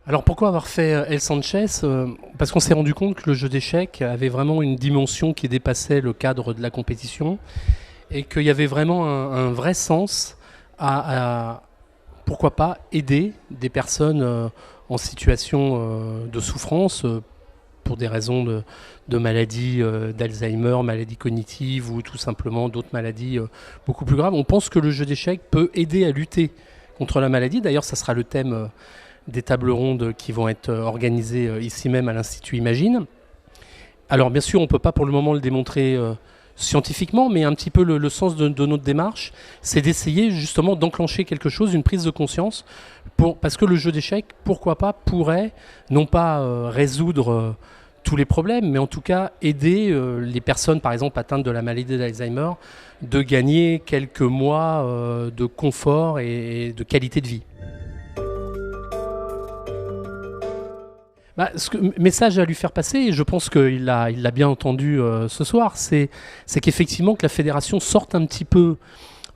Alors pourquoi avoir fait El Sanchez? Parce qu'on s'est rendu compte que le jeu d'échecs avait vraiment une dimension qui dépassait le cadre de la compétition et qu'il y avait vraiment un vrai sens à, pourquoi pas, aider des personnes en situation de souffrance pour des raisons de maladies d'Alzheimer, maladies cognitives ou tout simplement d'autres maladies beaucoup plus graves. On pense que le jeu d'échecs peut aider à lutter contre la maladie. D'ailleurs, ça sera le thème des tables rondes qui vont être organisées ici même à l'Institut Imagine. Alors bien sûr, on ne peut pas pour le moment le démontrer scientifiquement, mais un petit peu le sens de notre démarche, c'est d'essayer justement d'enclencher quelque chose, une prise de conscience, parce que le jeu d'échecs, pourquoi pas, pourrait non pas résoudre tous les problèmes, mais en tout cas aider les personnes, par exemple, atteintes de la maladie d'Alzheimer, de gagner quelques mois de confort et de qualité de vie. Message à lui faire passer, et je pense qu'il l'a bien entendu ce soir, c'est qu'effectivement que la fédération sorte un petit peu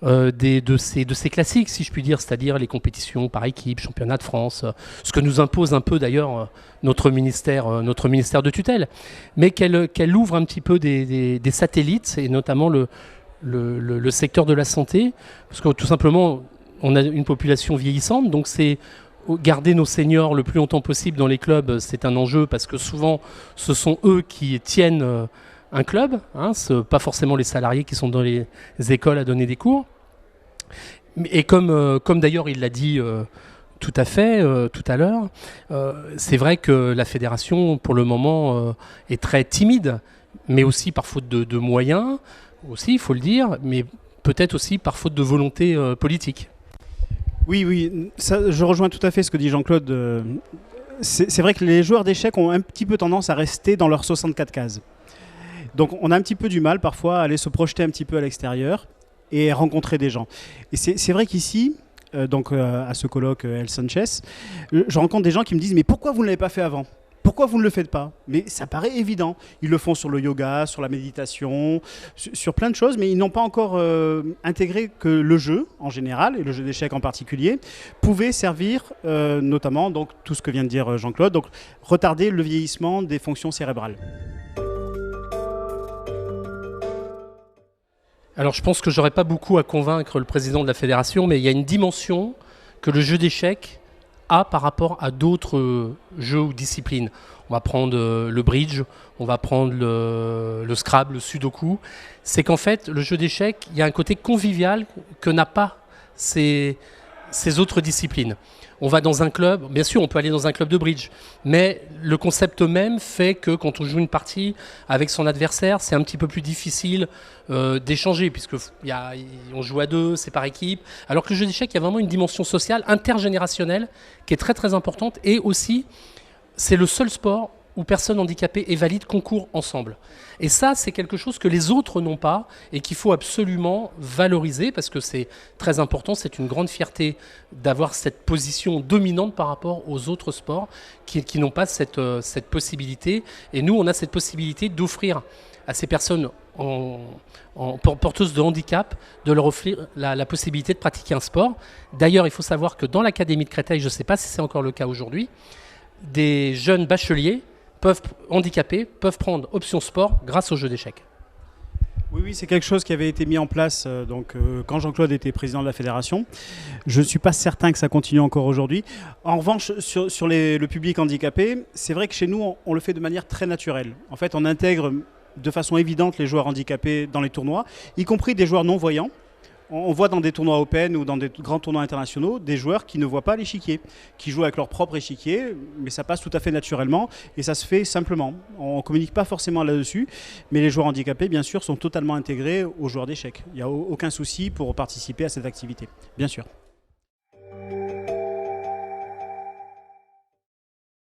de ces classiques, si je puis dire, c'est-à-dire les compétitions par équipe, championnat de France, ce que nous impose un peu d'ailleurs notre ministère de tutelle, mais qu'elle ouvre un petit peu des satellites, et notamment le secteur de la santé, parce que tout simplement, on a une population vieillissante, donc c'est garder nos seniors le plus longtemps possible dans les clubs, c'est un enjeu parce que souvent ce sont eux qui tiennent un club, hein, ce pas forcément les salariés qui sont dans les écoles à donner des cours. Et comme d'ailleurs il l'a dit tout à fait tout à l'heure, c'est vrai que la fédération pour le moment est très timide, mais aussi par faute de moyens, aussi il faut le dire, mais peut-être aussi par faute de volonté politique. Oui, ça, je rejoins tout à fait ce que dit Jean-Claude. C'est vrai que les joueurs d'échecs ont un petit peu tendance à rester dans leurs 64 cases. Donc on a un petit peu du mal parfois à aller se projeter un petit peu à l'extérieur et rencontrer des gens. Et c'est vrai qu'ici, à ce colloque El Sanchez, je rencontre des gens qui me disent « Mais pourquoi vous ne l'avez pas fait avant ? Pourquoi vous ne le faites pas ?» Mais ça paraît évident. Ils le font sur le yoga, sur la méditation, sur plein de choses, mais ils n'ont pas encore intégré que le jeu, en général, et le jeu d'échecs en particulier, pouvait servir, notamment, donc, tout ce que vient de dire Jean-Claude, donc retarder le vieillissement des fonctions cérébrales. Alors je pense que j'aurais pas beaucoup à convaincre le président de la fédération, mais il y a une dimension que le jeu d'échecs a par rapport à d'autres jeux ou disciplines. On va prendre le bridge, on va prendre le Scrabble, le Sudoku. C'est qu'en fait, le jeu d'échecs, il y a un côté convivial que n'a pas ces autres disciplines. On va dans un club, bien sûr on peut aller dans un club de bridge, mais le concept même fait que quand on joue une partie avec son adversaire, c'est un petit peu plus difficile d'échanger, puisque on joue à deux, c'est par équipe, alors que le jeu d'échecs, il y a vraiment une dimension sociale, intergénérationnelle, qui est très très importante, et aussi c'est le seul sport où personnes handicapées et valides concourent ensemble. Et ça, c'est quelque chose que les autres n'ont pas et qu'il faut absolument valoriser parce que c'est très important, c'est une grande fierté d'avoir cette position dominante par rapport aux autres sports qui n'ont pas cette possibilité. Et nous, on a cette possibilité d'offrir à ces personnes porteuses de handicap, de leur offrir la possibilité de pratiquer un sport. D'ailleurs, il faut savoir que dans l'Académie de Créteil, je ne sais pas si c'est encore le cas aujourd'hui, des jeunes bacheliers handicapés peuvent prendre option sport grâce au jeu d'échecs. Oui, c'est quelque chose qui avait été mis en place quand Jean-Claude était président de la fédération. Je ne suis pas certain que ça continue encore aujourd'hui. En revanche, sur le public handicapé, c'est vrai que chez nous, on le fait de manière très naturelle. En fait, on intègre de façon évidente les joueurs handicapés dans les tournois, y compris des joueurs non-voyants. On voit dans des tournois open ou dans des grands tournois internationaux des joueurs qui ne voient pas l'échiquier, qui jouent avec leur propre échiquier, mais ça passe tout à fait naturellement et ça se fait simplement. On ne communique pas forcément là-dessus, mais les joueurs handicapés, bien sûr, sont totalement intégrés aux joueurs d'échecs. Il n'y a aucun souci pour participer à cette activité, bien sûr.